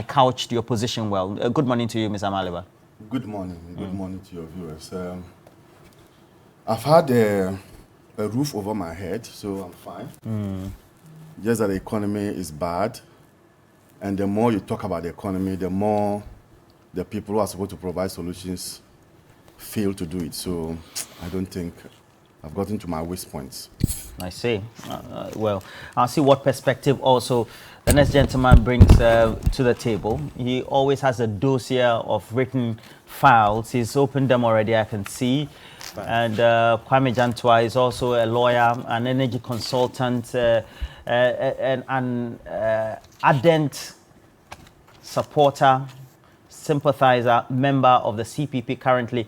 couched your position well. Good morning to you, Mr. Maliba. Good morning. Good morning to your viewers. I've had a roof over my head, so I'm fine. Just that the economy is bad. And the more you talk about the economy, the more the people who are supposed to provide solutions fail to do it. So I don't think I've gotten to my waist points. I see. Well, I'll see what perspective also the next gentleman brings to the table. He always has a dossier of written files. He's opened them already, I can see. And Kwame Jantwa is also a lawyer, an energy consultant, an ardent supporter, sympathizer, member of the CPP, currently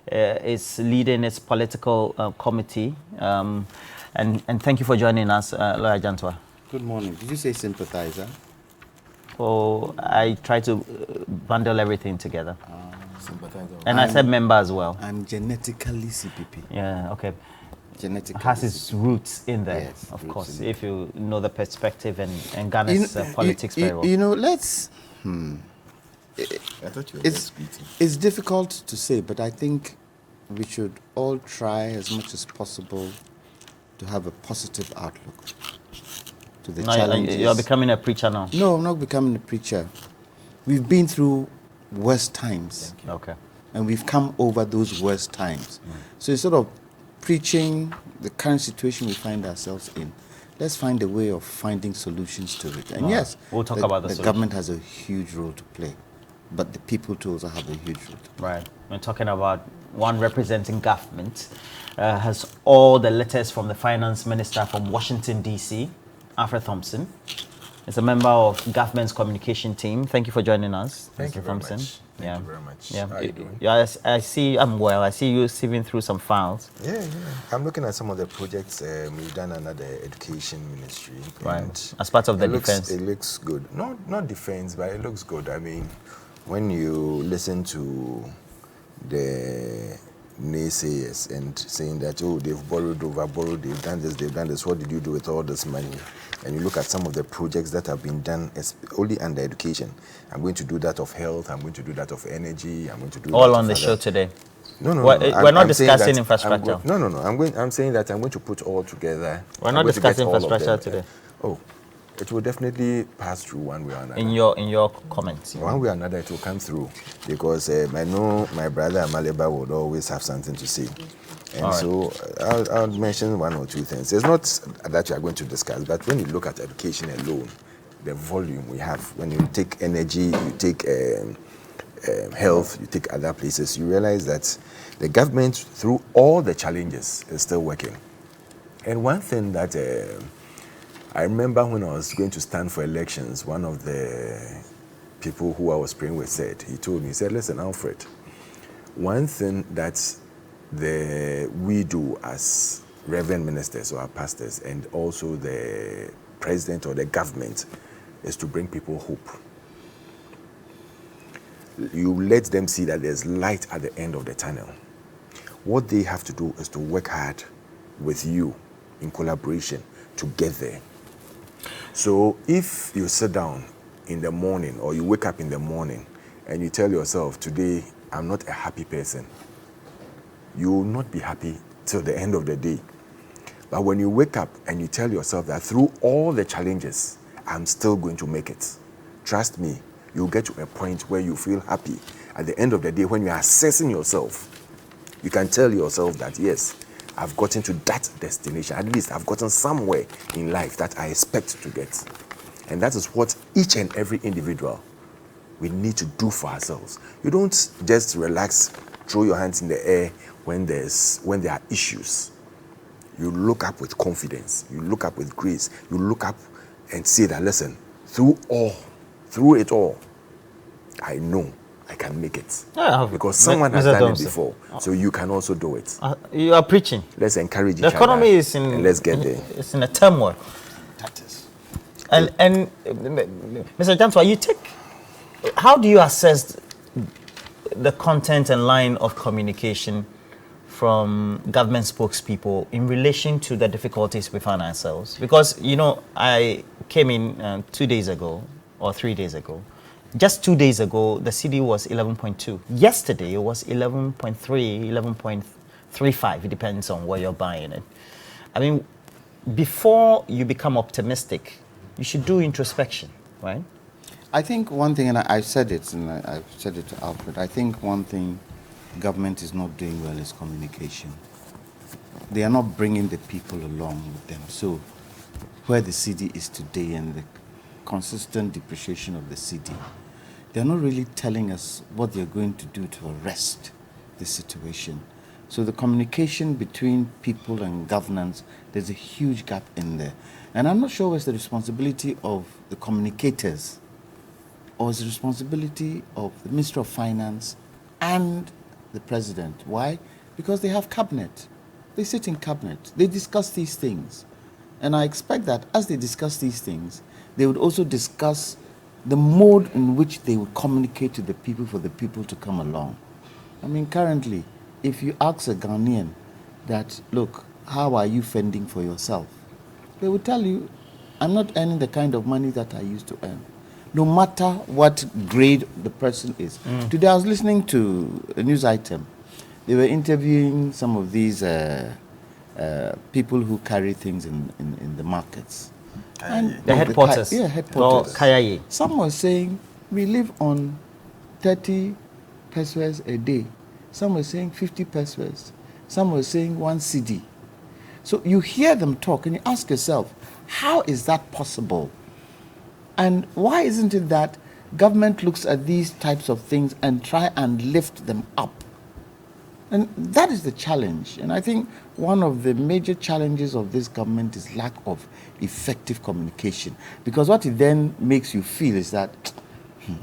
is leading its political committee. And thank you for joining us, Lawyer Jantwa. Good morning. Did you say sympathizer? Oh, I try to bundle everything together. Sympathizer. And I said member as well. I'm genetically CPP. Yeah, okay. Genetically. Has its roots in there, Yes, of roots course, in if you know the perspective and Ghana's politics very well. You know, let's... I thought you were it's difficult to say, but I think we should all try as much as possible to have a positive outlook to the challenges. You're becoming a preacher now. No, I'm not becoming a preacher. We've been through worse times. Okay. And we've come over those worst times. So instead of preaching the current situation we find ourselves in, let's find a way of finding solutions to it. And yes, we'll talk about the government has a huge role to play, but the people too also have a huge role to play. Right. We're talking about one representing government, has all the letters from the finance minister from Washington, D.C., Alfred Thompson. Is a member of government's communication team. Thank you for joining us, Thank Mr. you very Thompson. much. Thank you very much. Yeah. How are you doing? Yeah, I see. I'm well. I see you sieving through some files. Yeah. I'm looking at some of the projects we've done under the education ministry. Right. As part of the defense. It looks good. Not defense, but it looks good. I mean, when you listen to the naysayers and saying that, oh, they've borrowed, they've done this, what did you do with all this money? And you look at some of the projects that have been done only under education. I'm going to do that of health, I'm going to do that of energy, I'm going to do all that on the other. show today. No. We're not discussing infrastructure. No. I'm saying that I'm going to put all together. We're not discussing infrastructure today. Oh, it will definitely pass through one way or another. In your comments. One way or another, it will come through because I know my brother Amaleba would always have something to say. And so I'll mention one or two things. It's not that you are going to discuss, but when you look at education alone, the volume we have, when you take energy, you take health, you take other places, you realize that the government, through all the challenges, is still working. And one thing that I remember when I was going to stand for elections, one of the people who I was praying with said, he said, listen, Alfred, one thing that we do as reverend ministers or our pastors and also the president or the government is to bring people hope. You let them see that there's light at the end of the tunnel. What they have to do is to work hard with you in collaboration to get there. So if you sit down in the morning or you wake up in the morning and you tell yourself, today I'm not a happy person, you will not be happy till the end of the day. But when you wake up and you tell yourself that through all the challenges, I'm still going to make it, trust me, you'll get to a point where you feel happy. At the end of the day, when you're assessing yourself, you can tell yourself that, yes, I've gotten to that destination. At least I've gotten somewhere in life that I expect to get. And that is what each and every individual we need to do for ourselves. You don't just relax, throw your hands in the air when there are issues. You look up with confidence. You look up with grace. You look up and say that, listen, through it all, I know I can make it. Because someone has done it before. So you can also do it. You are preaching. Let's encourage each other. The economy is and let's get there. It's in a turmoil. That is. And Mr. Jantwa, how do you assess the content and line of communication from government spokespeople in relation to the difficulties we find ourselves? Because, I came in 2 days ago or 3 days ago, Just 2 days ago, the CD was 11.2. Yesterday, it was 11.3, 11.35. It depends on where you're buying it. I mean, before you become optimistic, you should do introspection, right? I think one thing, and I've said it, and I've said it to Alfred, I think one thing government is not doing well is communication. They are not bringing the people along with them. So where the CD is today and the consistent depreciation of the CD, they're not really telling us what they're going to do to arrest the situation. So the communication between people and governance, there's a huge gap in there. And I'm not sure it's the responsibility of the communicators or it's the responsibility of the Minister of Finance and the President. Why? Because they have cabinet. They sit in cabinet. They discuss these things. And I expect that as they discuss these things, they would also discuss the mode in which they would communicate to the people for the people to come along. I mean, currently, if you ask a Ghanaian that, look, how are you fending for yourself? They will tell you, I'm not earning the kind of money that I used to earn, no matter what grade the person is. Today I was listening to a news item. They were interviewing some of these people who carry things in the markets. And The headquarters. Headquarters. Kayaye. Some were saying, we live on 30 pesos a day. Some were saying 50 pesos. Some were saying 1 CD. So you hear them talk and you ask yourself, how is that possible? And why isn't it that government looks at these types of things and try and lift them up? And that is the challenge. And I think one of the major challenges of this government is lack of effective communication. Because what it then makes you feel is that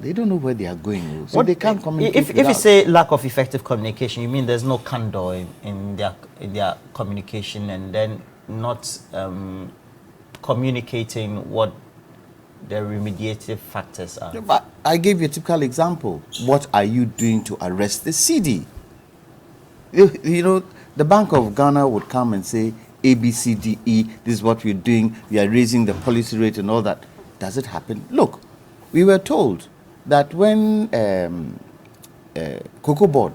they don't know where they are going. So they can't communicate. If you say lack of effective communication, you mean there's no candor in their communication and then not communicating what the remediative factors are. But I gave you a typical example. What are you doing to arrest the CD? You know, the Bank of Ghana would come and say, A, B, C, D, E, this is what we're doing. We are raising the policy rate and all that. Does it happen? Look, we were told that when Cocoa Board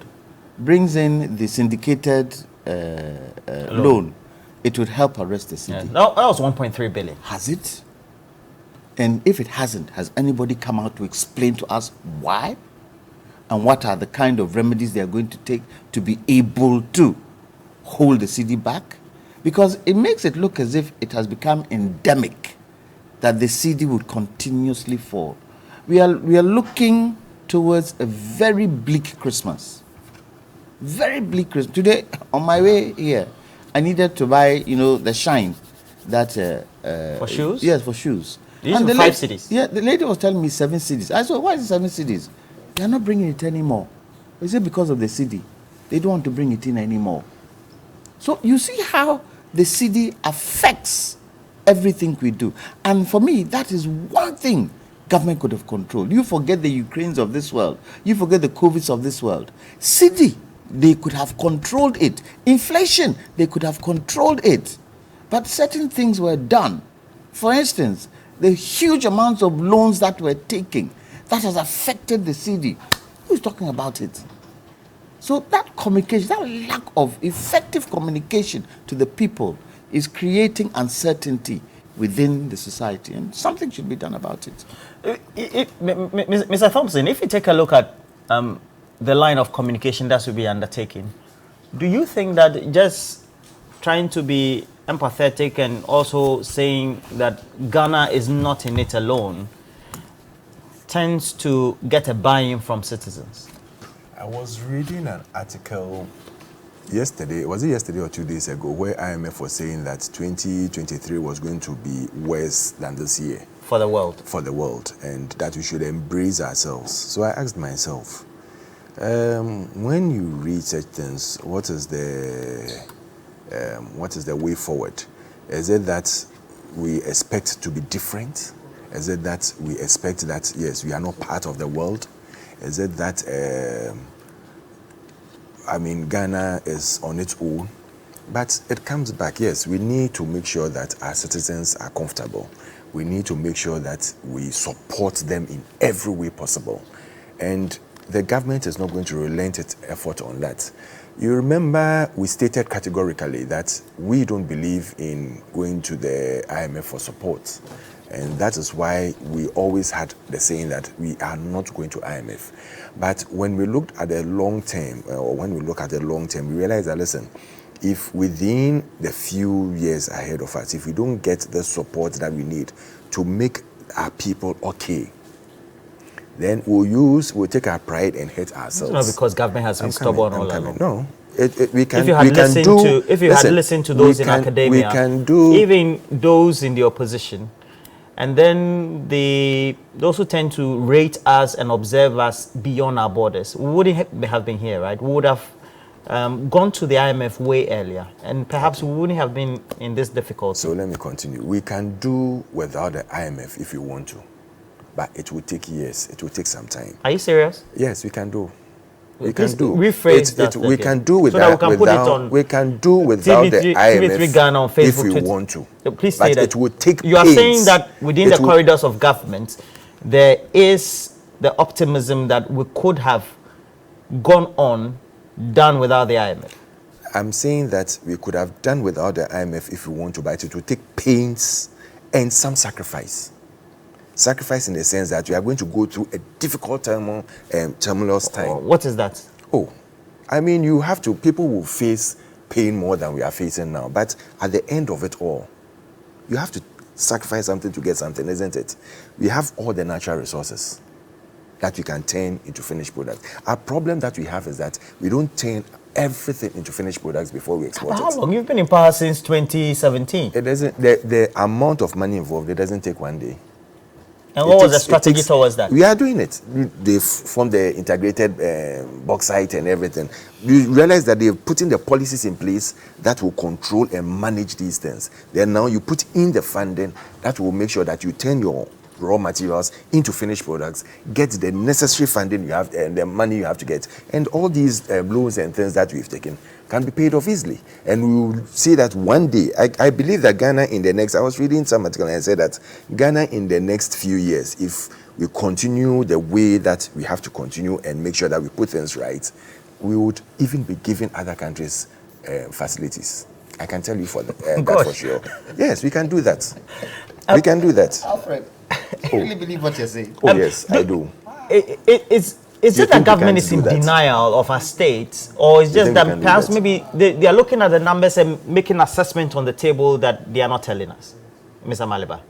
brings in the syndicated loan, it would help arrest the CD. Yeah, that was 1.3 billion. Has it? And if it hasn't, has anybody come out to explain to us why? And what are the kind of remedies they are going to take to be able to hold the CD back? Because it makes it look as if it has become endemic that the CD would continuously fall. We are looking towards a very bleak Christmas. Very bleak Christmas. Today, on my way here, I needed to buy, the shine that... For shoes? Yes, for shoes. These are 5 cities. Yeah, the lady was telling me 7 cities. I said, why is it 7 cities? They are not bringing it anymore. Is it because of the CD? They don't want to bring it in anymore. So you see how the CD affects everything we do. And for me, that is one thing government could have controlled. You forget the Ukraines of this world. You forget the COVIDs of this world. CD, they could have controlled it. Inflation, they could have controlled it. But certain things were done. For instance, the huge amounts of loans that were taken, that has affected the CD. Who's talking about it? So that communication, that lack of effective communication to the people is creating uncertainty within the society, and something should be done about it. Mr. Thompson, if you take a look at the line of communication that should be undertaken, do you think that just trying to be empathetic and also saying that Ghana is not in it alone tends to get a buy-in from citizens? I was reading an article yesterday, was it yesterday or 2 days ago, where IMF was saying that 2023 was going to be worse than this year. For the world. For the world, and that we should embrace ourselves. So I asked myself, when you read such things, what is the way forward? Is it that we expect to be different? Is it that we expect that, yes, we are not part of the world? Is it that, Ghana is on its own? But it comes back, yes, we need to make sure that our citizens are comfortable. we need to make sure that we support them in every way possible. And the government is not going to relent its effort on that. You remember we stated categorically that we don't believe in going to the IMF for support. And that is why we always had the saying that we are not going to IMF. But when we looked at the long term, or when we look at the long term, we realized that, listen, if within the few years ahead of us, if we don't get the support that we need to make our people okay, then we'll take our pride and hurt ourselves. It's not because government has been stubborn all along. No. We can, if you had listened to those in academia, we can do, even those in the opposition, and then those who tend to rate us and observe us beyond our borders, we wouldn't have been here, right? We would have gone to the IMF way earlier, and perhaps we wouldn't have been in this difficulty. So let me continue. We can do without the IMF if you want to, but it will take years. It will take some time. Are you serious? Yes, we can do. We can do. Rephrase that. We can do without. So that we can put it on. We can do without the IMF TV3 Ghana on Facebook, if we Twitter. Want to. So please say that it will take. You are saying that within the corridors of government, there is the optimism that we could have done without the IMF. I'm saying that we could have done without the IMF if we want to, but it will take pains and some sacrifice. Sacrifice in the sense that we are going to go through a difficult tumultuous time. What is that? Oh, I mean, people will face pain more than we are facing now. But at the end of it all, you have to sacrifice something to get something, isn't it? We have all the natural resources that we can turn into finished products. Our problem that we have is that we don't turn everything into finished products before we export it. How long? You've been in power since 2017. It doesn't. The amount of money involved, it doesn't take one day. And what was the strategy towards that? We are doing it. They formed the integrated bauxite and everything. You realize that they're putting the policies in place that will control and manage these things. Then now you put in the funding that will make sure that you turn your raw materials into finished products, get the necessary funding you have and the money you have to get. And all these loans and things that we've taken can be paid off easily. And we will see that one day, I believe that Ghana in the next, I was reading some article and I said that Ghana in the next few years, if we continue the way that we have to continue and make sure that we put things right, we would even be giving other countries facilities. I can tell you that for sure. Yes, we can do that. We can do that. Alfred, I really believe what you're saying. Oh, yes, I do. Is it that government is in denial of our state, or is just that perhaps maybe they are looking at the numbers and making assessment on the table that they are not telling us? Mr. Maliba,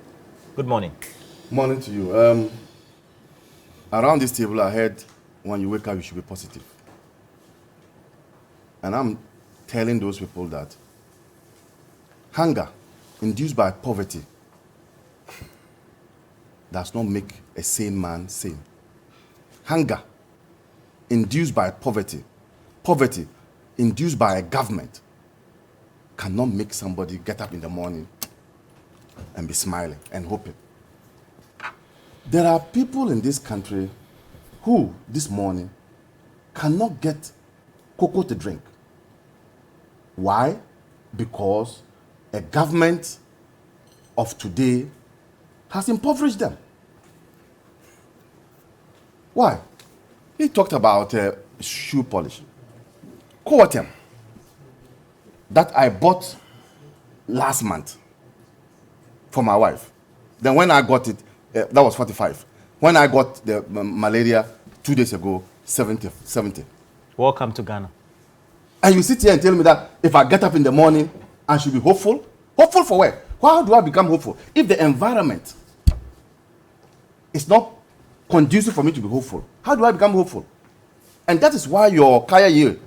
good morning. Morning to you. Around this table, I heard when you wake up, you should be positive. And I'm telling those people that hunger induced by poverty does not make a sane man sane. Hunger induced by poverty induced by a government cannot make somebody get up in the morning and be smiling and hoping. There are people in this country who this morning cannot get cocoa to drink. Why? Because a government of today has impoverished them. Why? He talked about shoe polish. Coatem that I bought last month for my wife. Then when I got it, that was 45. When I got the malaria 2 days ago, 70. Welcome to Ghana. And you sit here and tell me that if I get up in the morning, I should be hopeful? Hopeful for where? How do I become hopeful? If the environment is not conducive for me to be hopeful, how do I become hopeful? And that is why your Kaya Ye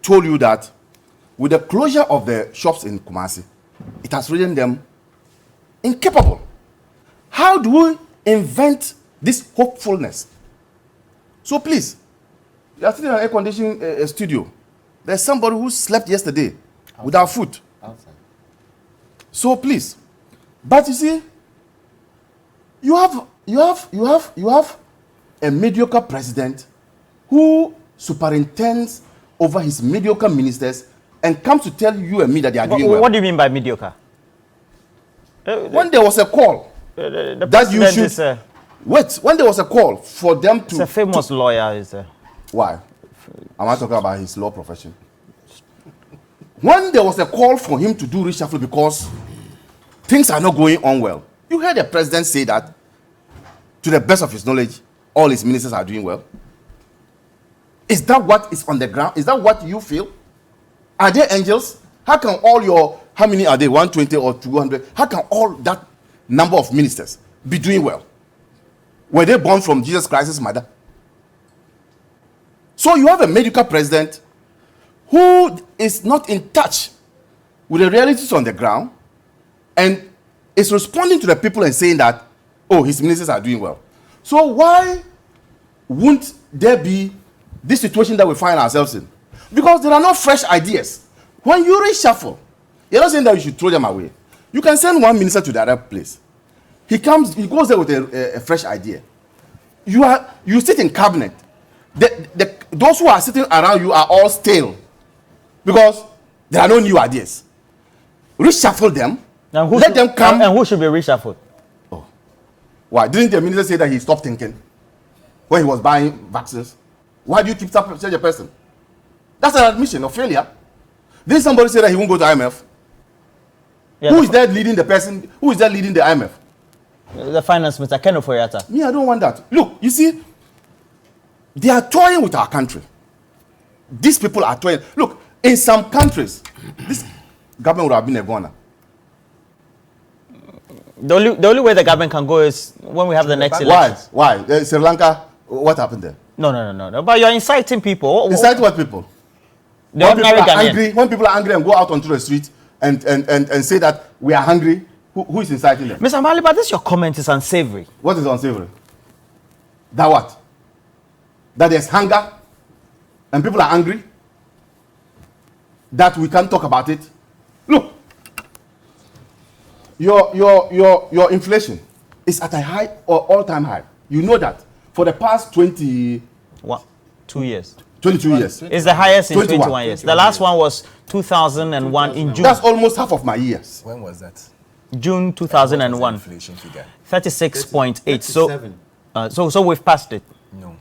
told you that with the closure of the shops in Kumasi, it has rendered them incapable. How do we invent this hopefulness? So please, you are sitting in an air-conditioned studio. There's somebody who slept yesterday without food. Outside. So please, but you see, you have a mediocre president who superintends over his mediocre ministers and comes to tell you and me that they are doing well. What do you mean by mediocre? When there was a call The that you president should... is Wait, when there was a call for them to... a famous lawyer, is a... Why? Am I talking about his law profession? When there was a call for him to do reshuffle because things are not going on well, you heard the president say that, to the best of his knowledge, all his ministers are doing well. Is that what is on the ground? Is that what you feel? Are they angels? How can all your, how many are they, 120 or 200? How can all that number of ministers be doing well? Were they born from Jesus Christ's mother? So you have a medical president who is not in touch with the realities on the ground and is responding to the people and saying that, oh, his ministers are doing well. So why won't there be this situation that we find ourselves in? Because there are no fresh ideas. When you reshuffle, you're not saying that you should throw them away. You can send one minister to the other place. He goes there with a fresh idea. You sit in cabinet. Those who are sitting around you are all stale because there are no new ideas. Reshuffle them. Let them come. And who should be reshuffled? Oh. Why? Didn't the minister say that he stopped thinking when he was buying vaccines? Why do you keep such a person? That's an admission of failure. Didn't somebody say that he won't go to IMF? Yeah, who is there leading the person? Who is there leading the IMF? The finance minister, Ken Ofori-Atta. Me, I don't want that. Look, you see, they are toying with our country. These people are toying. Look, in some countries, this government would have been a goner. The only way the government can go is when we have the next election. Why? Sri Lanka, what happened there? No. But you're inciting people. Incite what people? The ordinary Ghanaian. When people are angry and go out onto the street and say that we are hungry, who is inciting them? Mr. Mali, but this your comment is unsavory. What is unsavory? That what? That there's hunger and people are angry? That we can't talk about it? Look, your inflation is at a high or all-time high. You know that for the past 22 years. It's the highest in 21 21 years. The last one was 2001 in June. That's almost half of my years. When was that? June 2001. Inflation figure. 36.8. So we've passed it. No.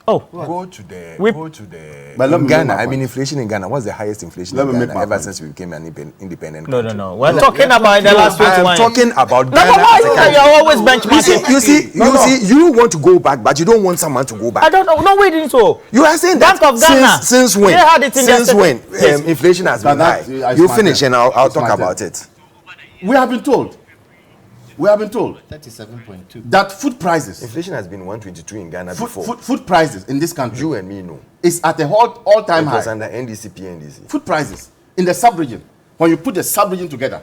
Oh, Go to the. But let me Ghana. make my I mean, point. inflation in Ghana. What's the highest inflation Let in me make Ghana my ever point. since we became an independent no. country? We're talking about the last 21 I am years. talking about No, Ghana. but why as a you country. you're always benchmarking? You see, you want to go back, but you don't want someone to go back. I don't know. No, we didn't so. You are saying that Bank of Ghana. since when? They had it in Since their when Yes. inflation has been That- high? it's You my finish turn. and I'll It's my talk turn. about it. We have been told 37.2. that food prices, Inflation has been 122 in Ghana before. food prices in this country You and me know. is at a all-time It was high. under NDC, PNDC. Food prices in the sub-region, when you put the sub-region together,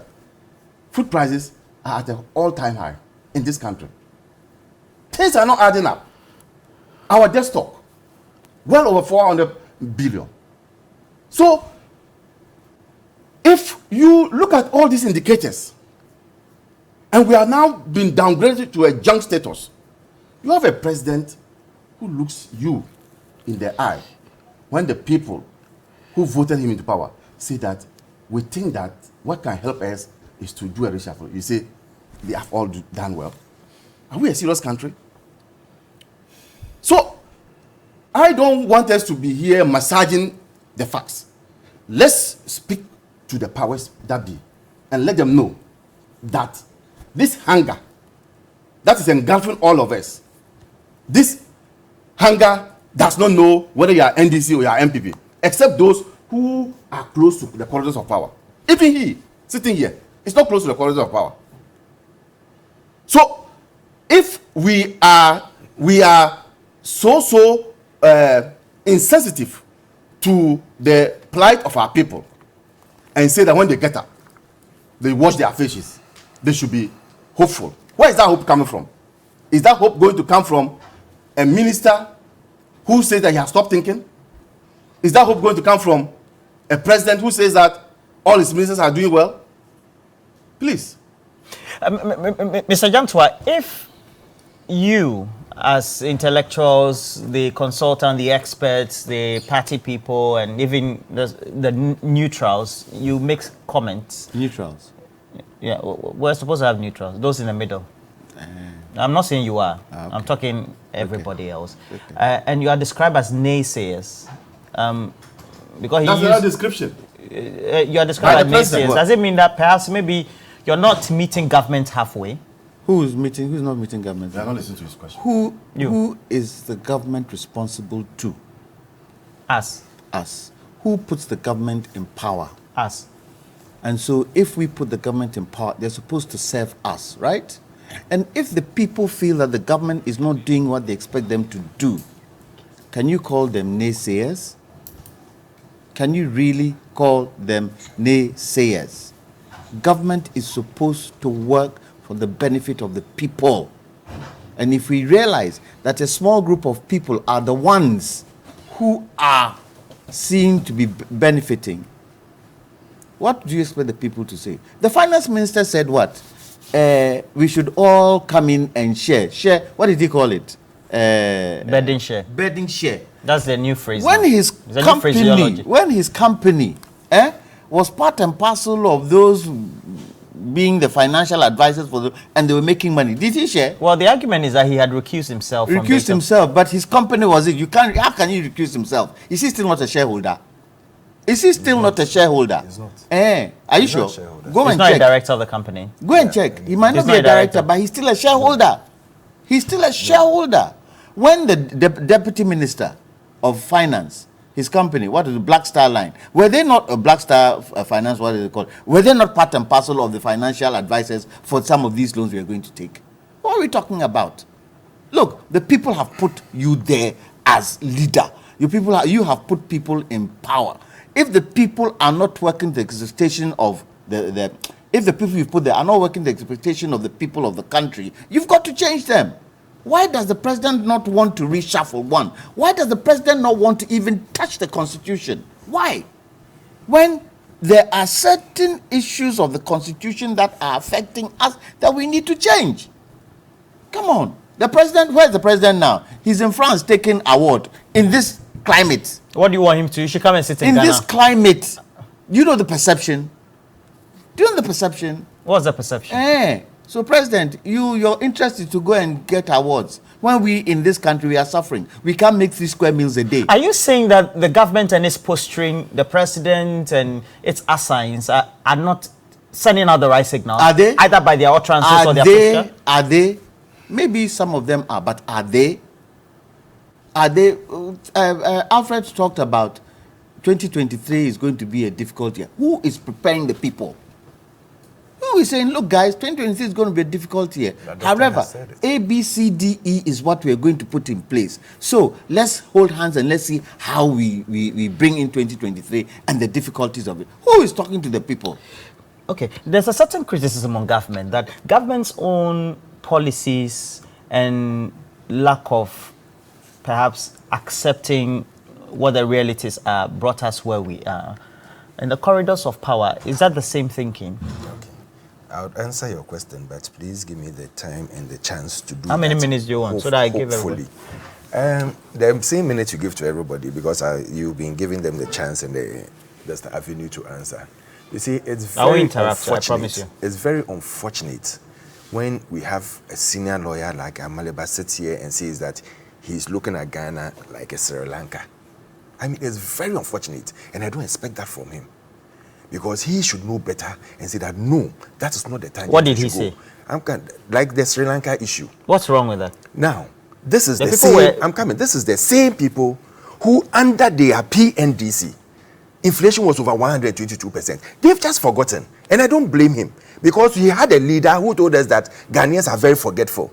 food prices are at an all-time high in this country. Things are not adding up. Our debt stock, well over 400 billion. So, if you look at all these indicators, and we are now being downgraded to a junk status, you have a president who looks you in the eye when the people who voted him into power say that we think that what can help us is to do a reshuffle. You say they have all done well. Are we a serious country? So I don't want us to be here massaging the facts. Let's speak to the powers that be and let them know that this hunger that is engulfing all of us, this hunger does not know whether you are NDC or you are MPP, except those who are close to the corridors of power. Even he, sitting here, is not close to the corridors of power. So, if we are so insensitive to the plight of our people and say that when they get up, they wash their faces, they should be hopeful. Where is that hope coming from? Is that hope going to come from a minister who says that he has stopped thinking? Is that hope going to come from a president who says that all his ministers are doing well? Please. Mr. Jamtua, if you, as intellectuals, the consultant, the experts, the party people, and even the neutrals, you make comments. Neutrals. Yeah, we're supposed to have neutrals, those in the middle. I'm not saying you are. Okay. I'm talking everybody else. Okay. And you are described as naysayers. Because That's another description. you are By described the as president. naysayers. Does it mean that perhaps maybe you're not meeting government halfway? Who's not meeting government? They are not listening to his question. Who is the government responsible to? Us. Us. Who puts the government in power? Us. And so if we put the government in power, they're supposed to serve us, right? And if the people feel that the government is not doing what they expect them to do, can you call them naysayers? Can you really call them naysayers? Government is supposed to work for the benefit of the people. And if we realize that a small group of people are the ones who are seen to be benefiting, what do you expect the people to say? The finance minister said what? We should all come in and share. Share, what did he call it? Bedding share. Bedding share. That's the new phrase. When now. his It's a new company, phraseology. was part and parcel of those being the financial advisors for them, and they were making money, did he share? Well, the argument is that he had recused himself. From Recused data. himself, but his company was it. How can he recuse himself? Is he still not a shareholder? Is he still not a shareholder? He's not. Are you He's sure? not a shareholder. Go He's and not a check. director of the company. Go and check. He might He's not be not a a director, director. but he's still a shareholder. He's still a shareholder. When the deputy minister of finance, his company, what is the Black Star Line? Were they not a Black Star Finance? What is it called? Were they not part and parcel of the financial advisors for some of these loans we are going to take? What are we talking about? Look, the people have put you there as leader. You have put people in power. If the people are not working the expectation of if the people you put there are not working the expectation of the people of the country, you've got to change them. Why does the president not want to reshuffle one? Why does the president not want to even touch the constitution? Why? When there are certain issues of the constitution that are affecting us that we need to change. Come on. The president, where's the president now? He's in France taking award in this climate. What do you want him to? You should come and sit in In Ghana. this climate, you know the perception. Do you know the perception? What's the perception? So, President, your interest is to go and get awards. When we in this country, we are suffering. We can't make 3 square meals a day. Are you saying that the government and its posturing, the president and its assigns are not sending out the right signals? Are they? Either by their utterances or their posture? Are they? Maybe some of them are, but are they? Are they? Alfred talked about 2023 is going to be a difficult year. Who is preparing the people? Who is saying, look, guys, 2023 is going to be a difficult year. However, A, B, C, D, E is what we are going to put in place. So let's hold hands and let's see how we bring in 2023 and the difficulties of it. Who is talking to the people? Okay, there's a certain criticism on government that government's own policies and lack of perhaps accepting what the realities are brought us where we are. In the corridors of power, is that the same thinking? Okay. I would answer your question, but please give me the time and the chance to do How many that. minutes do you want so that I give Hopefully. The same minutes you give to everybody, because you've been giving them the chance and the avenue to answer. You see, it's I won't very interrupt you, I unfortunate. promise you. It's very unfortunate when we have a senior lawyer like Amaleba sits here and says that he's looking at Ghana like a Sri Lanka. I mean, it's very unfortunate, and I don't expect that from him. Because he should know better and say that, no, that is not the time. What did he say? Like the Sri Lanka issue. What's wrong with that? Now, this is The the people same, were- I'm coming, this is the same people who, under their PNDC, inflation was over 122%. They've just forgotten. And I don't blame him, because he had a leader who told us that Ghanaians are very forgetful.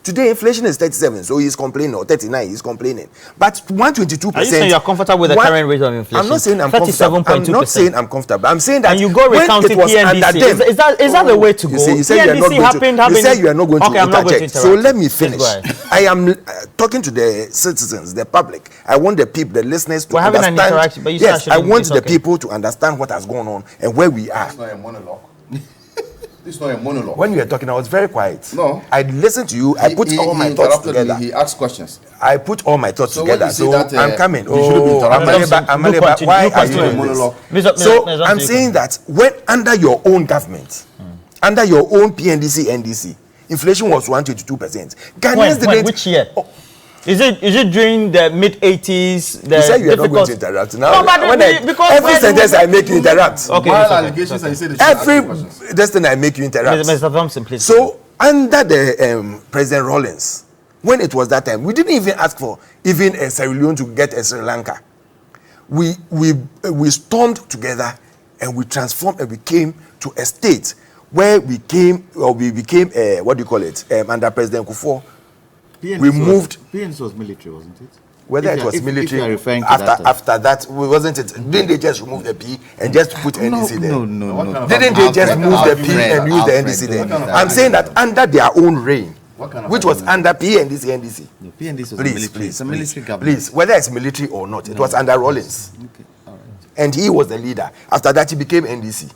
Today, inflation is 37, so he's complaining, or 39, he's complaining. But 122%. Are you saying you're comfortable with the current rate of inflation? I'm not saying I'm comfortable. I'm not saying I'm comfortable. I'm saying that And you go when recounting it was PNDC. under them. Is that the way to go? You say you are not PNDC going happened, to. You say you are not going Okay, to I'm not going to interject. So interrupt. let me Please finish. go ahead. I am talking to the citizens, the public. I want the people, the listeners to We're having an understand. interaction, but you said I yes, I shouldn't. want It's the okay. people to understand what has gone on and where we are. It's not a monologue. It's not a monologue. When you were talking, I was very quiet. No. I listened to you. I put all my thoughts interrupted me. together. He asked questions. I put all my thoughts So when together. you say So that, I'm coming. you shouldn't be interrupted. Amaleba, continue. why You are you continue. doing Monologue. this? Mr. So Mr. I'm saying that when under your own government, under your own PNDC, NDC, inflation was 122%. Ghanaians didn't. Which year? Oh. Is it during the mid-80s? You said you are not going to interrupt. Now, no, but because every sentence I make you interrupt. Okay. While allegations and you say every this thing I make you interrupt. Mr. Thompson, please. So under the President Rawlings, when it was that time, we didn't even ask for even a Sierra Leone to get a Sri Lanka. We stormed together and we transformed and we came to a state where we became what do you call it? Under President Kufuor. We moved. PNC was military, wasn't it? Whether it was military after that, wasn't it? Didn't they just remove the P and just put NDC there? No. Didn't they just move the P and use the NDC there? I'm saying that under their own reign, which was under NDC. No, PNC was Please, it's a military government. please, whether it's military or not, it was under Rawlings. Okay, all right. And he was the leader. After that, he became NDC.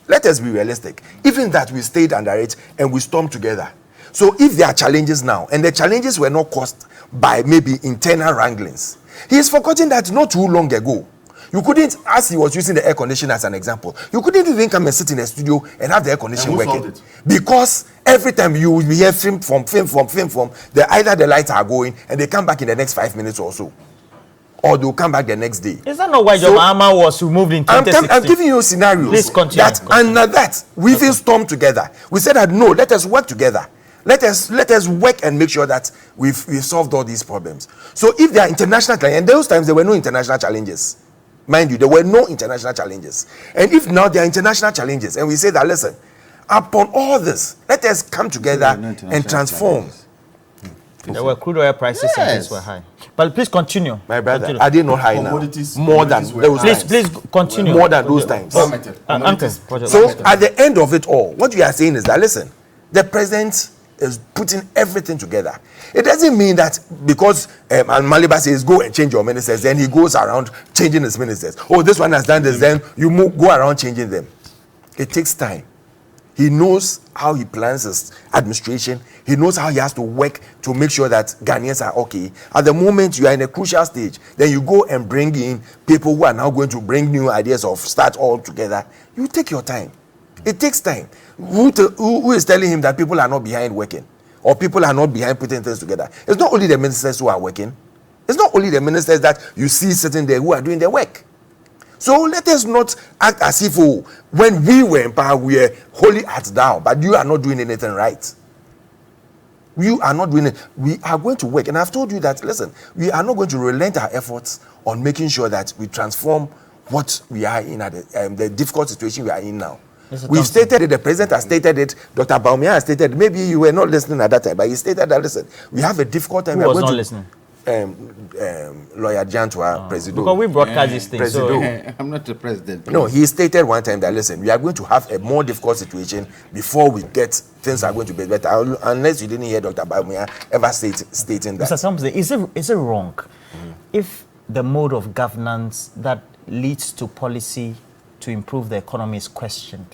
Let us be realistic. Even that, we stayed under it and we stormed together. So if there are challenges now, and the challenges were not caused by maybe internal wranglings, he has forgotten that not too long ago, you couldn't, as he was using the air conditioner as an example, you couldn't even come and sit in a studio and have the air conditioner working. Because every time you will hear film, either the lights are going and they come back in the next 5 minutes or so. Or they'll come back the next day. Is that not why John Mahama was removed in 2016? I'm giving you scenarios. Please continue. Under that, we even stormed together. We said that no, let us work together. Let us work and make sure that we've solved all these problems. So if there are international challenges, and those times there were no international challenges. Mind you, there were no international challenges. And if now there are international challenges, and we say that, listen, upon all this, let us come together and transform. There were crude oil prices and things were high. But please continue. My brother, are they not high now? More than those times. Please continue. More than those times. So at the end of it all, what we are saying is that, listen, the president is putting everything together. It doesn't mean that because Maliba says go and change your ministers, then he goes around changing his ministers. Oh, this one has done this, then you go around changing them. It takes time. He knows how he plans his administration. He knows how he has to work to make sure that Ghanaians are okay. At the moment you are in a crucial stage, then you go and bring in people who are now going to bring new ideas of start all together. You take your time. It takes time. Who is telling him that people are not behind working or people are not behind putting things together? It's not only the ministers who are working. It's not only the ministers that you see sitting there who are doing their work. So let us not act as if when we were in power, we were wholly at down, but you are not doing anything right. You are not doing it. We are going to work. And I've told you that, listen, we are not going to relent our efforts on making sure that we transform what we are in at the difficult situation we are in now. We've stated it, the president has stated it, Dr. Baumia has stated it. Maybe you were not listening at that time, but he stated that, listen, we have a difficult time. Who was not listening? Lawyer Jantua, President. Because we broadcast this thing. So I'm not the president. No, he stated one time that, listen, we are going to have a more difficult situation before we get things are going to be better. Unless you didn't hear Dr. Baumia ever stating that. Mr. Thompson, is it wrong if the mode of governance that leads to policy to improve the economy is questioned?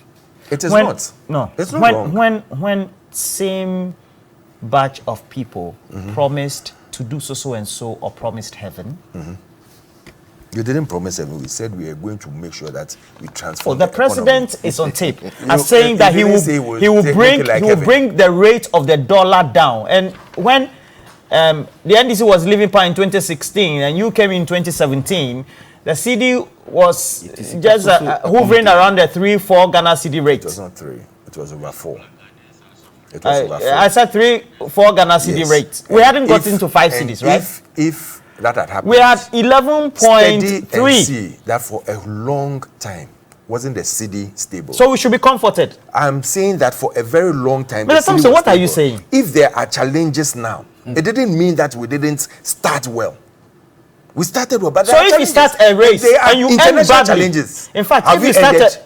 It is not. No. It's not wrong. When same batch of people promised to do so and so or promised heaven. You didn't promise heaven. We said we are going to make sure that we transform. The president economy. is on tape as saying that he will bring the rate of the dollar down. And when the NDC was leaving power in 2016 and you came in 2017, the CD was just hovering around the 3-4 Ghana cedi rate. It was not 3. It was over 4. I said 3-4 Ghana cedi rate. We hadn't gotten to 5 cities, right? If that had happened, we had 11.3. See that for a long time wasn't the cedi stable. So we should be comforted. I'm saying that for a very long time. Mr. Thompson, what are you saying? If there are challenges now, it didn't mean that we didn't start well. We started well, but so if you start a race and you end badly, challenges. In fact, if you started,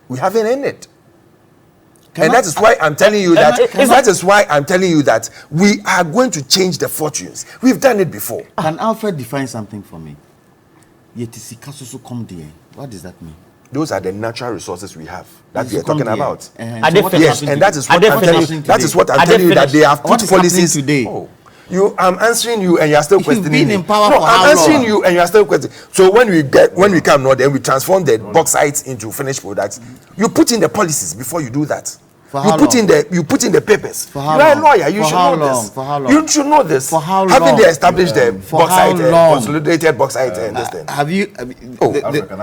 we haven't ended. And that is why I'm telling you that we are going to change the fortunes. We've done it before. Can Alfred define something for me? What does that mean? Those are the natural resources we have that we are talking about. Yes, and that is what I'm telling you. That is what I'm telling you, that they have put policies today. I'm answering you and you are still questioning me. Been in power for I'm answering you and you are still questioning. So when we come now, then we transform the bauxite into finished products. You put in the policies before you do that. For You how put long? in the papers. For how You are a long? lawyer. You For should how know long? this. For how long? You should know this. For how Haven't long? they established the For how bauxite, long? consolidated bauxite and this thing? Have you? Oh,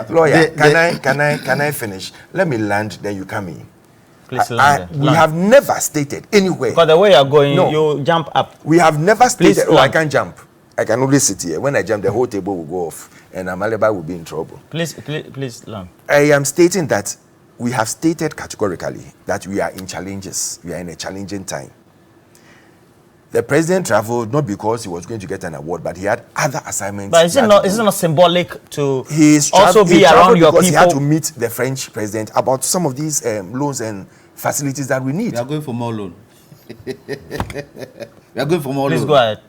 lawyer, the- can I finish? Let me land, then you come in. Please land. We have never stated anywhere. Because the way you're going, No. you jump up. We have never Please stated, oh, I land. can't jump. I can only sit here. When I jump, the whole table will go off, and Amaleba will be in trouble. Please land. I am stating that we have stated categorically that we are in challenges. We are in a challenging time. The president traveled not because he was going to get an award, but he had other assignments. But is it not symbolic to He also be traveled around your because he had to people? meet the French president about some of these loans and facilities that we need. We are going for more loan. We are going for more Please loan. go ahead.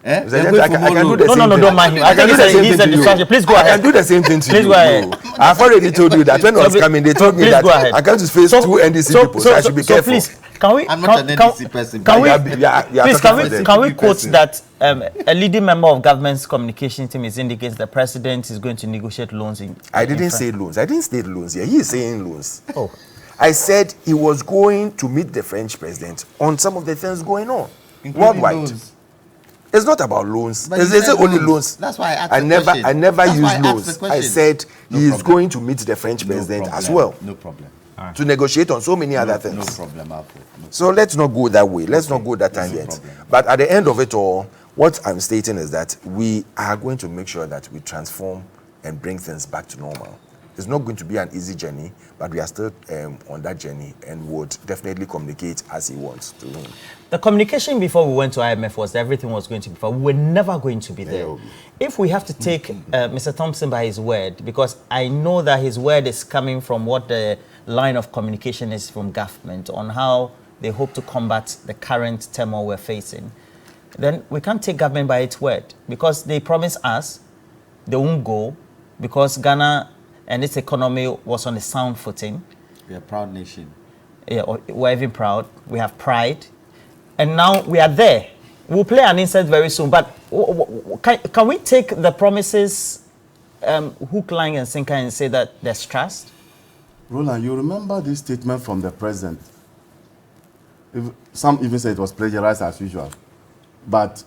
Eh? Mr. We are James, going I for can- more I can do loan. the No, same thing. don't mind him. I I can think do the same he's thing a to you. distraction. Please go I ahead. can do the same thing to Please you. go ahead. No. I've already told you that when I was coming, they told me please that go ahead. I come to face two NDC people, so I should be careful. Please, can we? I'm not an NDC person. Can we? You are Please, talking for them. can we quote person. that a leading member of government's communication team is indicates the president is going to negotiate loans in. I in didn't France? say loans. I didn't state loans here. He is saying loans. Oh, I said he was going to meet the French president on some of the things going on Including worldwide. loans. It's not about loans. But It's you it's said only loans. loans. That's why I asked I the never, question. I never That's why used I asked loans. the I question. said No he is problem. going to meet the French president No as problem. well No problem. to negotiate on so many other No things. problem, Alfred. No. So let's not go that way. Let's not go that No tangent. problem. But at the end of it all, what I'm stating is that we are going to make sure that we transform and bring things back to normal. It's not going to be an easy journey, but we are still on that journey and would definitely communicate as he wants to. the communication before we went to IMF was that everything was going to be fine. We were never going to be there. If we have to take Mr. Thompson by his word, because I know that his word is coming from what the line of communication is from government on how they hope to combat the current turmoil we're facing, then we can't take government by its word because they promise us they won't go because Ghana and its economy was on a sound footing. We are a proud nation. Yeah, we're even proud. We have pride. And now we are there. We'll play an insert very soon. But can we take the promises hook, line, and sinker and say that there's trust? Roland, you remember this statement from the president? Some even say it was plagiarized as usual. But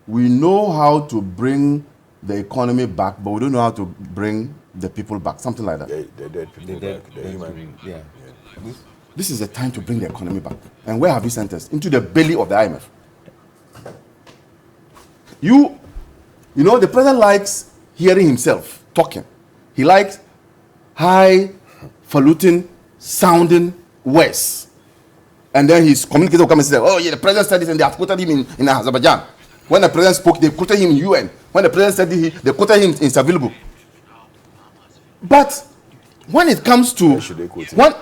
we know how to bring the economy back, but we don't know how to bring the people back. Something like that. Yeah. This is the time to bring the economy back. And where have you sent us? Into the belly of the IMF. You know, the president likes hearing himself talking. He likes highfalutin sounding words. And then his communicator will come and say, oh, yeah, the president said this, and they have quoted him in Azerbaijan. When the president spoke, they quoted him in UN. When the president said this, they quoted him in Savile. But when it comes to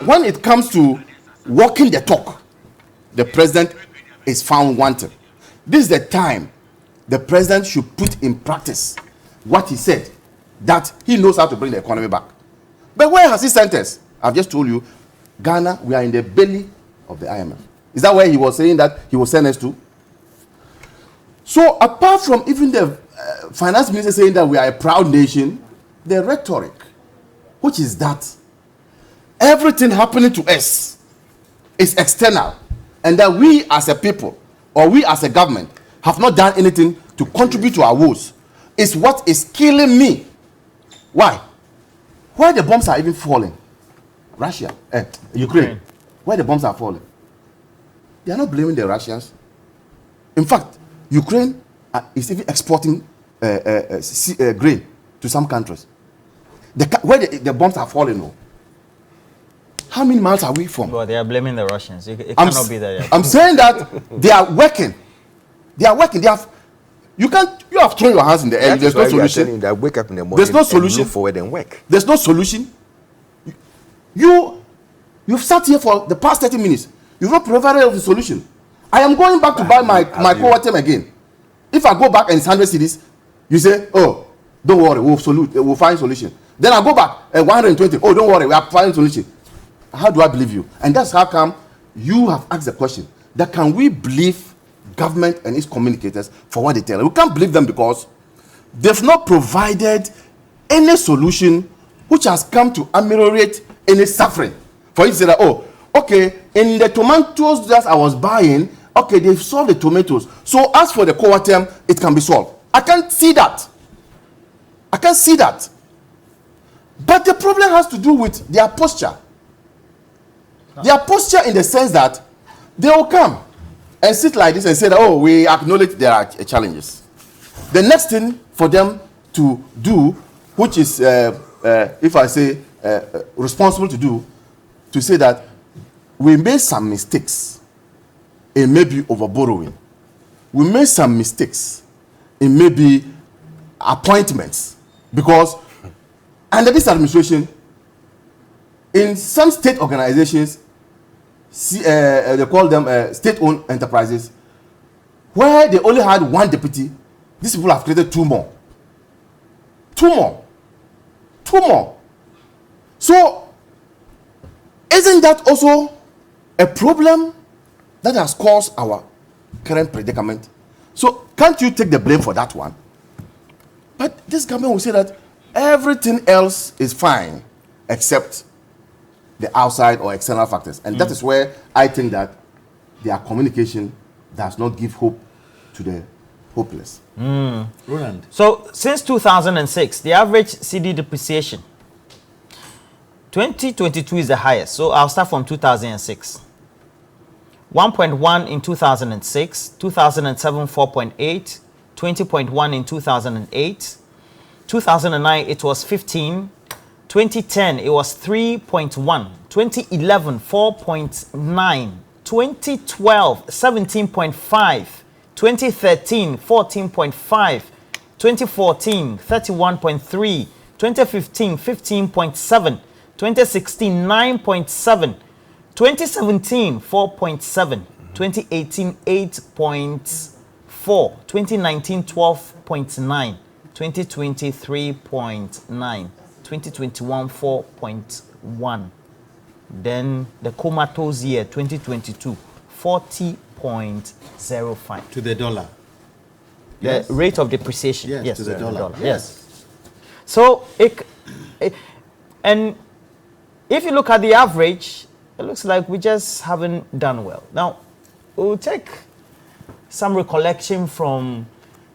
when it comes to walking the talk, the president is found wanting. This is the time the president should put in practice what he said, that he knows how to bring the economy back. But where has he sent us? I've just told you, Ghana, we are in the belly of the IMF. Is that where he was saying that he will send us to? So apart from even the finance minister saying that we are a proud nation, the rhetoric, which is that everything happening to us is external, and that we as a people or we as a government have not done anything to contribute to our woes, is what is killing me. Why? Where the bombs are even falling? Russia, Ukraine. Where the bombs are falling? They are not blaming the Russians. In fact, Ukraine is even exporting grain to some countries. Where the bombs are falling, no. How many miles are we from? Well, they are blaming the Russians. It cannot be that. I'm saying that they are working. They are working. You have thrown your hands in the air. There's no solution. That wake up in the morning. There's no solution. And look forward and work. There's no solution. You've sat here for the past 30 minutes. You've not provided a solution. I am going back to buy my co-item again. If I go back and it's 100 cities, you say, oh, don't worry, we'll find solution. Then I go back at 120. Oh, don't worry, we are finding solution. How do I believe you? And that's how come you have asked the question that can we believe government and its communicators for what they tell us? We can't believe them because they've not provided any solution which has come to ameliorate any suffering. For you to say that, oh, okay, in the tomatoes that I was buying, okay, they've solved the tomatoes. So as for the core term, it can be solved. I can't see that. I can't see that. But the problem has to do with their posture. Their posture in the sense that they will come and sit like this and say that, oh, we acknowledge there are challenges. The next thing for them to do, which is, if I say, responsible to do, to say that we made some mistakes in maybe overborrowing. We made some mistakes in maybe appointments, because under this administration, in some state organizations, they call them state-owned enterprises, where they only had one deputy, these people have created two more. So, isn't that also a problem that has caused our current predicament? So, can't you take the blame for that one? But this government will say that everything else is fine except the outside or external factors. And that is where I think that their communication does not give hope to the hopeless. Roland. So since 2006, the average CD depreciation, 2022 is the highest. So I'll start from 2006. 1.1 in 2006, 2007 4.8, 20.1 in 2008, 2009 it was 15, 2010 it was 3.1, 2011 4.9, 2012 17.5, 2013 14.5, 2014 31.3, 2015 15.7, 2016 9.7, 2017 4.7, 2018 8.4, 2019 12.9, 2020 3.9, 2021 4.1. Then the comatose year 2022 40.05 To the dollar. the rate of depreciation. Yes, to the dollar. Yes. So and if you look at the average, it looks like we just haven't done well. Now we'll take some recollection from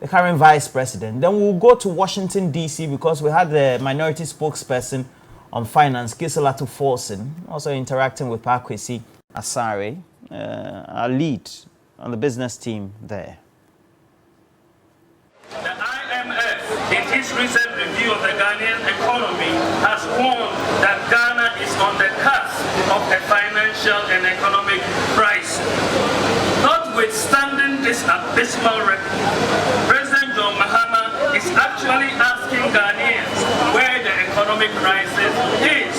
the current vice president. Then we'll go to Washington, D.C. because we had the minority spokesperson on finance, Kisolatu Forson, also interacting with Pakwesi Asare, our lead on the business team there. The IMF, in its recent review of the Ghanaian economy, has warned that Ghana is on the cusp of a financial and economic crisis. Notwithstanding this abysmal record, President John Mahama is actually asking Ghanaians where the economic crisis is.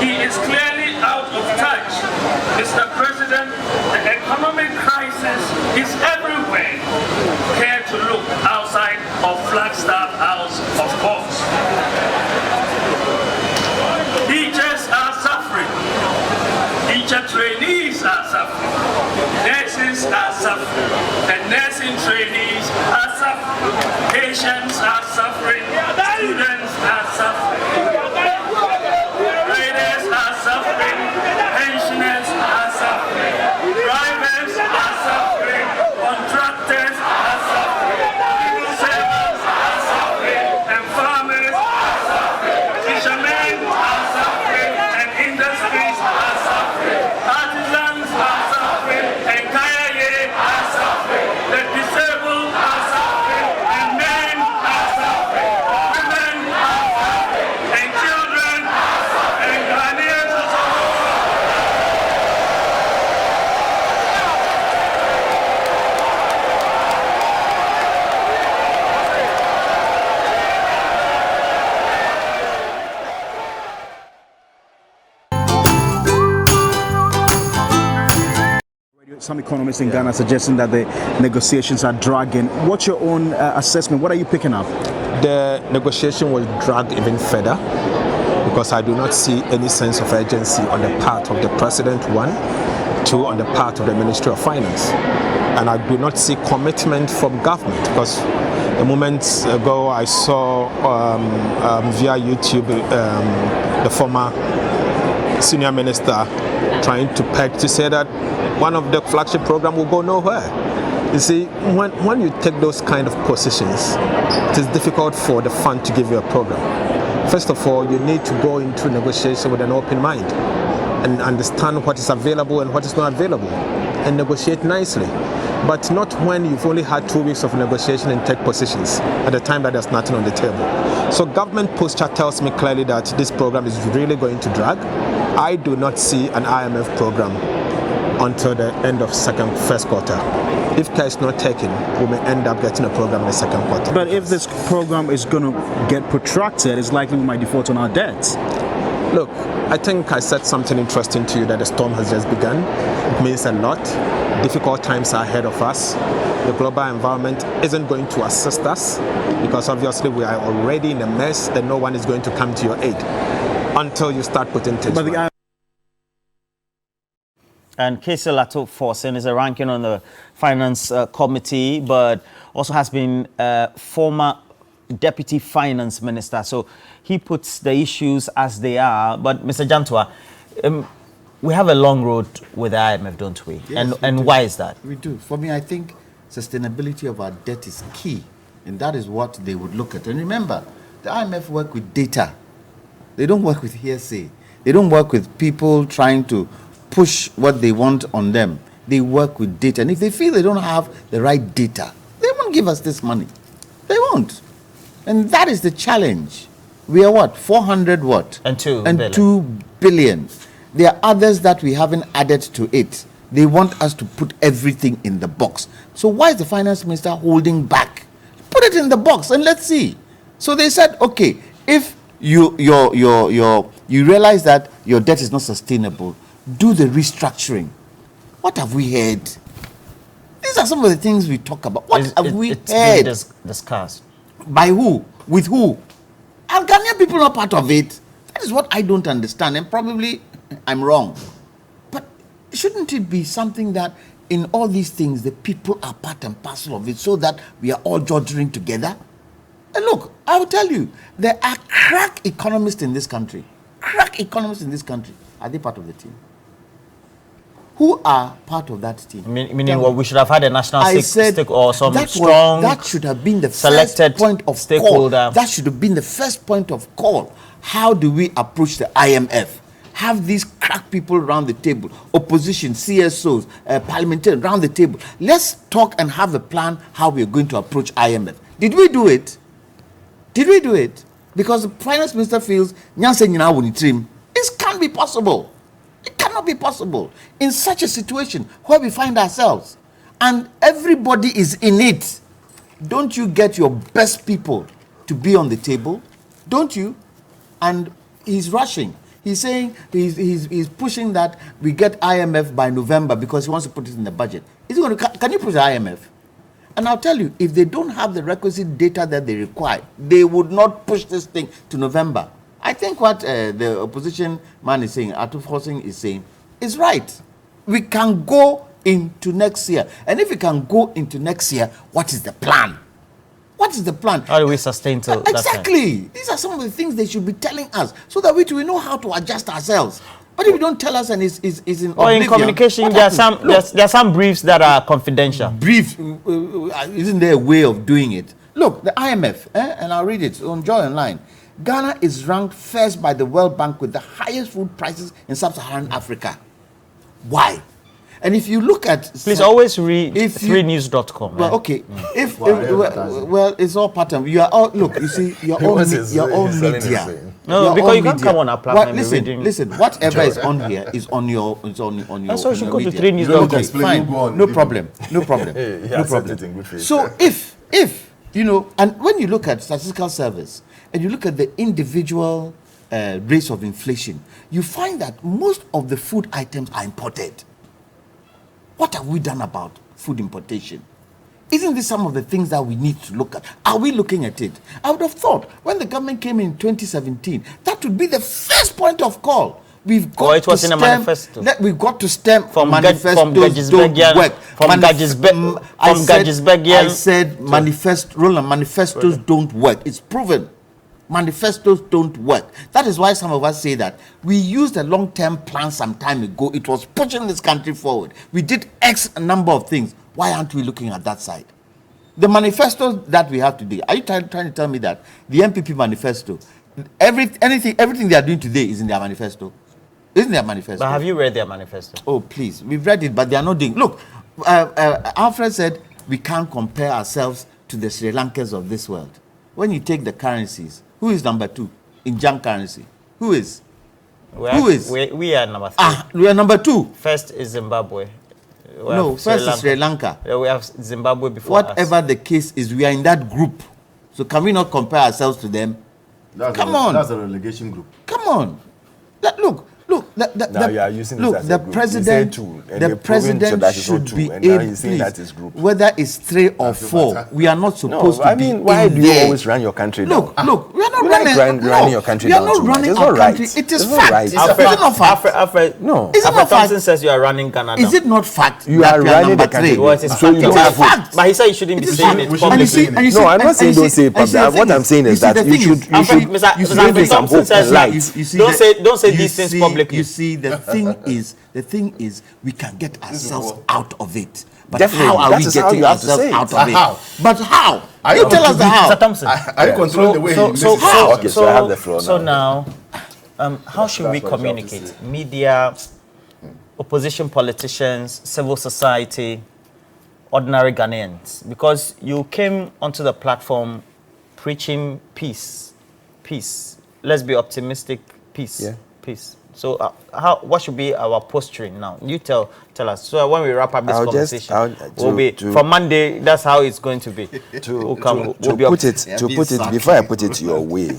He is clearly out of touch. Mr. President, the economic crisis is everywhere. Care to look outside of Flagstaff House, of course. Teachers are suffering. Teacher trainees are suffering. Nurses are suffering. The nursing trainees are suffering. Patients are suffering. Students are suffering. Traders are suffering. Pensioners are suffering. Drivers are suffering. Contractors are suffering. Civil servants are suffering. And farmers are suffering. Fishermen are suffering. And industries are suffering. Artisans are suffering. And Kayaye are suffering. The disabled are suffering. And men are suffering. Women are suffering. And children are suffering. And Ghanaians are suffering. Some economists in Ghana suggesting that the negotiations are dragging. What's your own assessment? What are you picking up? The negotiation will drag even further because I do not see any sense of urgency on the part of the president, one, two, on the part of the Ministry of Finance. And I do not see commitment from government because a moment ago I saw via YouTube the former senior minister trying to peg to say that one of the flagship program will go nowhere. You see, when you take those kind of positions, it is difficult for the fund to give you a program. First of all, you need to go into negotiation with an open mind and understand what is available and what is not available, and negotiate nicely. But not when you've only had 2 weeks of negotiation and take positions at the time that there's nothing on the table. So government posture tells me clearly that this program is really going to drag. I do not see an IMF program until the end of first quarter. If care is not taken, we may end up getting a program in the second quarter. But if this program is going to get protracted, it's likely we might default on our debts. Look, I think I said something interesting to you, that the storm has just begun. It means a lot. Difficult times are ahead of us. The global environment isn't going to assist us because obviously we are already in a mess and no one is going to come to your aid until you start putting things right. And Casey Lato Forsen is a ranking on the Finance Committee, but also has been former Deputy Finance Minister. So he puts the issues as they are. But Mr. Jantua, we have a long road with the IMF, don't we? Yes, and why is that? We do. For me, I think sustainability of our debt is key, and that is what they would look at. And remember, the IMF work with data. They don't work with hearsay. They don't work with people trying to push what they want on them. They work with data. And if they feel they don't have the right data, they won't give us this money. They won't. And that is the challenge. We are what? 400 what? And 2 billion. 2 billion. There are others that we haven't added to it. They want us to put everything in the box. So why is the finance minister holding back? Put it in the box and let's see. So they said, okay, if you realize that your debt is not sustainable, do the restructuring. What have we heard? These are some of the things we talk about. What have we heard? It's been discussed. By who? With who? Are Ghanaian people not part of it? That is what I don't understand, and probably I'm wrong. But shouldn't it be something that in all these things, the people are part and parcel of it so that we are all jogging together? And look, I will tell you, there are crack economists in this country. Crack economists in this country. Are they part of the team? Who are part of that team? Meaning what we should have had a national stake or some strong that should have been the selected first point of stakeholder. Call. That should have been the first point of call. How do we approach the IMF? Have these crack people around the table, opposition, CSOs, parliamentarians around the table. Let's talk and have a plan how we are going to approach IMF. Did we do it? Did we do it? Because the finance minister feels this can't be possible. It cannot be possible in such a situation where we find ourselves and everybody is in it. Don't you get your best people to be on the table? Don't you? And he's rushing. He's saying he's pushing that we get IMF by November because he wants to put it in the budget. Is he going to? Can you push the IMF? And I'll tell you, if they don't have the requisite data that they require, they would not push this thing to November. I think what the opposition man is saying, Arthur Forsen is saying, is right. We can go into next year. And if we can go into next year, what is the plan? What is the plan? How do we sustain till that exactly. Time? These are some of the things they should be telling us so that we know how to adjust ourselves. But if you don't tell us and it's in oblivion, in communication, there are some briefs that are confidential. Brief, isn't there a way of doing it? Look, the IMF, and I'll read it on Joy Online. Ghana is ranked first by the World Bank with the highest food prices in sub-Saharan Africa. Why? And if you look at... Please always read TV3News.com. Well, okay. Well, it's all pattern. You are all... Look, you see, you're all media. No, because you can't come on our platform. Listen, whatever is on here is on your... It's on your... So you should go to 3News.com. Okay, fine. No problem. No problem. So if, and when you look at statistical service, and you look at the individual rates of inflation, you find that most of the food items are imported. What have we done about food importation? Isn't this some of the things that we need to look at? Are we looking at it? I would have thought when the government came in 2017, that would be the first point of call. We've got it was in a manifesto. We've got to stem from manifestos don't work. I said manifestos don't work. It's proven. Manifestos don't work. That is why some of us say that we used a long-term plan some time ago. It was pushing this country forward. We did X number of things. Why aren't we looking at that side? The manifestos that we have today, are you trying to tell me that the MPP manifesto, everything they are doing today is in their manifesto? Isn't their manifesto? But have you read their manifesto? Oh, please. We've read it, but they are not doing. Look, Alfred said we can't compare ourselves to the Sri Lankans of this world. When you take the currencies, who is number 2 in junk currency? Who is? We are number 3. We are number 2. First is Zimbabwe. No, first is Sri Lanka. Yeah, we have Zimbabwe before Whatever us. the case is, we are in that group. So can we not compare ourselves to them? Come on. That's a relegation group. Come on. Look. Now you are using look, this as the a group. president, You say 2, and the they're proving president that it's not should 2, be and now able, you're saying please, that is group. whether it's 3 or 4, we are not supposed to be. Why in do you there. always run your country Look, down? look, we are not You like running. running your country we are down not too much. running It's our not right. country. It is It's not fact. right. Is it not fact? Alfred, No. Is it not Thompson fact? says you are running Canada. Is it not fact? You that are we running number the country. 3? Well, it is So you fact. don't It is have fact. But he said you shouldn't be It is saying fact. it We should- And publicly. you see, and you see, No, I'm not and saying you don't see- say it and you see, public. the What thing I'm saying is you see, that the you thing should- is- you should- Mr. you see, Alfred the thing- Thompson says light. don't say these things publicly. You see, the thing is, we can get ourselves out of it. But Definitely. how are That we is how getting you have to ourselves say it. out of it? How? But how? Are You you tell us the how. Mr. Thompson. Are you controlling the way he makes it how? sound? Okay, so I have the floor So now. how should we That's what I have to communicate? Media, opposition politicians, civil society, ordinary Ghanaians? Because you came onto the platform preaching peace. Peace. Let's be optimistic. Peace. Yeah. Peace. So what should be our posturing now? You tell us. So when we wrap up this conversation, from Monday, that's how it's going to be. To put it before I put it your way,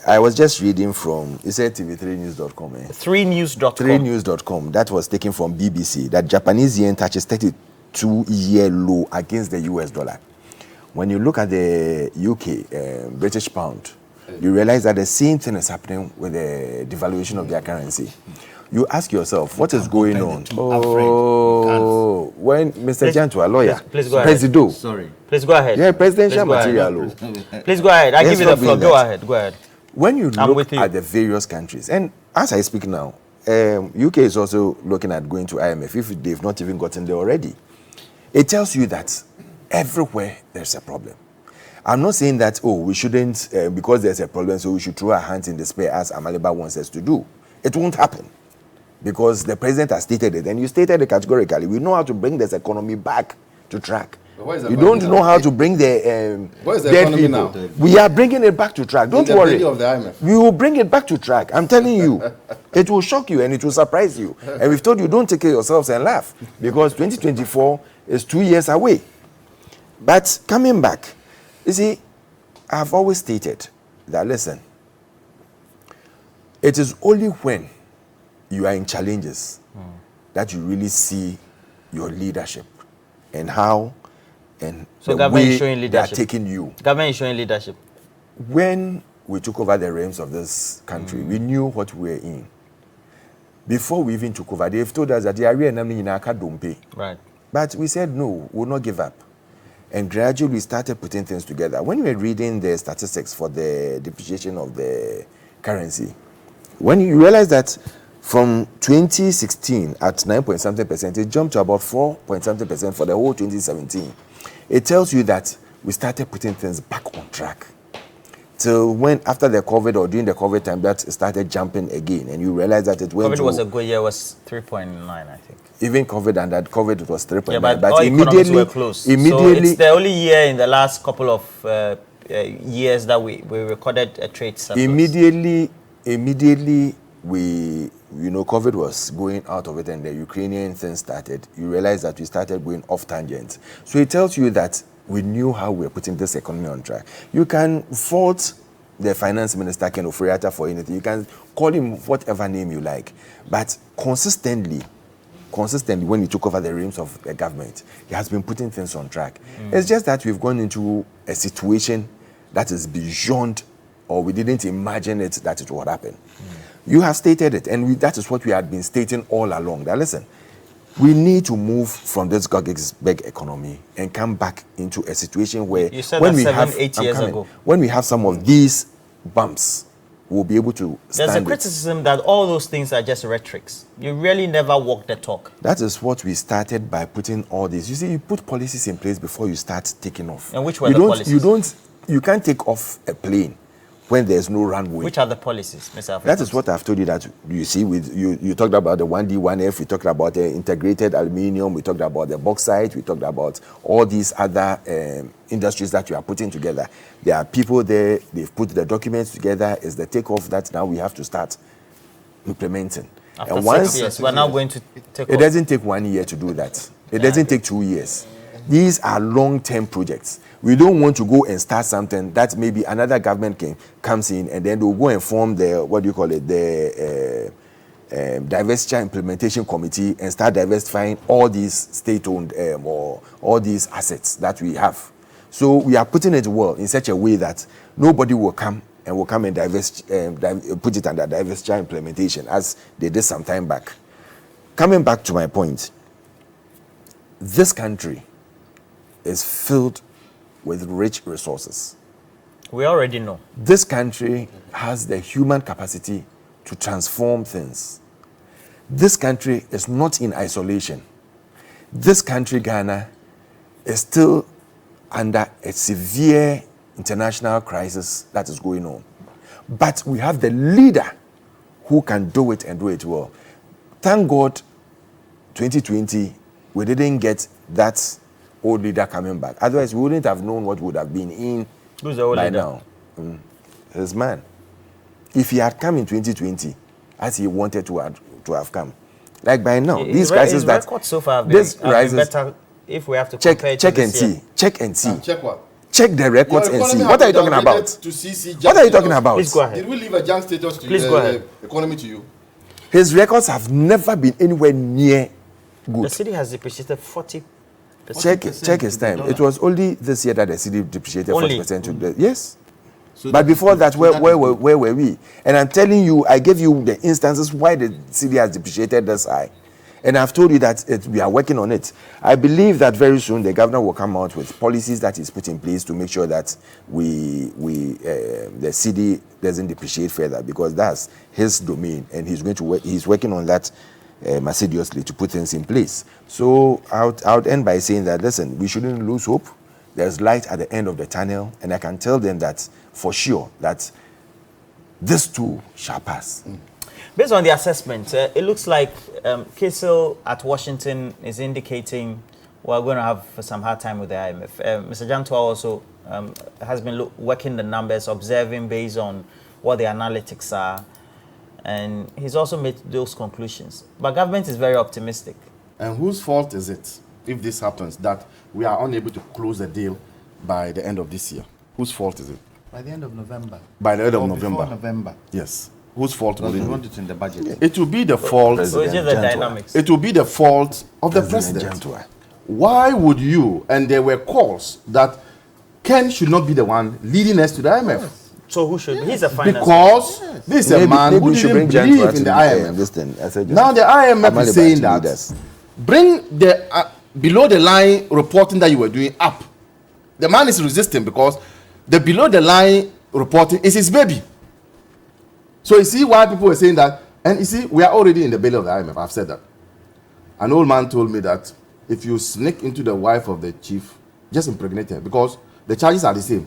I was just reading from, you said TV3News.com. 3news.com. 3news.com. That was taken from BBC. That Japanese yen touches 32-year low against the US dollar. When you look at the UK, British pound, you realize that the same thing is happening with the devaluation of their currency. You ask yourself, what is going on? Oh, when Mr. Jantua, lawyer, please go ahead. Presido. Sorry. Please go ahead. Yeah, presidential Please go ahead. material. Please go ahead. I Let's give you the not floor. bring Go that. ahead. Go ahead. When you I'm look with you. at the various countries, and as I speak now, UK is also looking at going to IMF if they've not even gotten there already. It tells you that everywhere there's a problem. I'm not saying that, we shouldn't, because there's a problem, so we should throw our hands in despair as Amaliba wants us to do. It won't happen. Because the president has stated it, and you stated it categorically. We know how to bring this economy back to track. But where is the You economy don't now? know how to bring the Where is the dead economy people. now? We are bringing it back to track. Don't the worry. belly of the IMF. We will bring it back to track. I'm telling you. It will shock you and it will surprise you. And we've told you, don't take it yourselves and laugh. Because 2024 is 2 years away. But coming back, you see, I've always stated that, listen, it is only when you are in challenges that you really see your leadership and how and So the government way is showing they are leadership. taking you. Government is showing leadership. When we took over the reins of this country, we knew what we were in. Before we even took over, they've told us that the area don't pay. Right. But we said no, we'll not give up. And gradually we started putting things together. When we were reading the statistics for the depreciation of the currency, when you realize that from 2016 at 9 point something percent, it jumped to about 4 point something percent for the whole 2017. It tells you that we started putting things back on track. Till when after the COVID or during the COVID time, that started jumping again, and you realize that it went COVID to was a good year. Was 3.9, I think. even COVID, and that COVID it was 3.9. Yeah, but all economies were closed. So it's the only year in the last couple of years that we recorded a trade surplus. Immediately we, COVID was going out of it and the Ukrainian thing started. You realize that we started going off tangent. So it tells you that we knew how we were putting this economy on track. You can fault the finance minister, Ken Oforiatta, for anything. You can call him whatever name you like. But consistently, when he took over the reins of the government, he has been putting things on track. It's just that we've gone into a situation that is beyond, or we didn't imagine it, that it would happen. You have stated it, and that is what we had been stating all along. That listen, we need to move from this big economy and come back into a situation where You said that 8 years ago. when we have some of these bumps, we'll be able to stand There's a it. criticism that all those things are just rhetorics. You really never walk the talk. That is what we started by putting all this. You see, you put policies in place before you start taking off. And which were the policies? You can't take off a plane when there's no runway. Which are the policies, Mr. Africa? That is what I've told you, that you see, with you talked about the 1D, 1F, we talked about the integrated aluminium, we talked about the bauxite, we talked about all these other industries that you are putting together. There are people there, they've put the documents together. It's the takeoff that now we have to start implementing. After 6 years, we're now going to take It off. doesn't take 1 year to do that. It doesn't take 2 years. These are long-term projects. We don't want to go and start something that maybe another government comes in and then they'll go and form the, what do you call it, the divestiture implementation committee and start diversifying all these state-owned or all these assets that we have. So we are putting it well in such a way that nobody will come and put it under divestiture implementation as they did some time back. Coming back to my point, this country is filled with rich resources. We already know. This country has the human capacity to transform things. This country is not in isolation. This country, Ghana, is still under a severe international crisis that is going on. But we have the leader who can do it and do it well. Thank God, 2020, we didn't get that old leader coming back. Otherwise, we wouldn't have known what would have been in Who's the old by leader? now. His man. If he had come in 2020, as he wanted to have come, like by now, these crises his that records so far have been, this have been rises, better if we have to compare it to check and this year. see, check and see, Check what? check the records and see. economy What are you has talking been about? downgraded to CC junk What are you talking status. about? Please go ahead. Did we leave a junk status to Please go ahead. economy to you? His records have never been anywhere near The good. city has depreciated 40%. Check his time. It was only this year that the city depreciated Only? 40% to the yes. So But that before is- that, so where that were we? And I'm telling you, I gave you the instances why the city has depreciated this high. And I've told you that we are working on it. I believe that very soon the governor will come out with policies that he's put in place to make sure that the city doesn't depreciate further, because that's his domain, and he's going to work. He's working on that assiduously to put things in place. So I would end by saying that, listen, we shouldn't lose hope. There's light at the end of the tunnel, and I can tell them that for sure that this too shall pass. Based on the assessment, it looks like Kisil at Washington is indicating we're going to have some hard time with the IMF. Mr. Jantua also has been working the numbers, observing based on what the analytics are, and he's also made those conclusions. But government is very optimistic. And whose fault is it if this happens that we are unable to close the deal by the end of this year? Whose fault is it? By the end of November. By the end of Or November. Before November. Yes. Whose fault will Because we it want be? it in the budget. It will be the fault. So it's just the dynamics. It will be the fault of the President president. Jantua. Why would you? And there were calls that Ken should not be the one leading us to the IMF. So who should? He's a finance. Because this is a man who we should didn't bring believe Jantua in to the IMF. this thing. I said, Now the IMF Amali is saying Bati that leaders. bring the below the line reporting that you were doing up. The man is resisting because the below the line reporting is his baby. So you see why people were saying that. And you see, we are already in the belly of the IMF. I've said that. An old man told me that if you sneak into the wife of the chief, just impregnate her, because the charges are the same.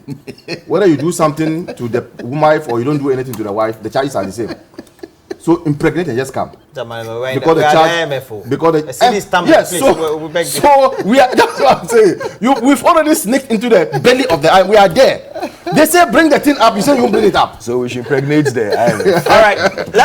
Whether you do something to the wife or you don't do anything to the wife, the charges are the same. So impregnate and just come. Because Because the charge, because the yes, so we are. That's what I'm saying. We've already sneaked into the belly of the eye. We are there. They say bring the thing up. You say you won't bring it up. So we should impregnate the IMF. All right.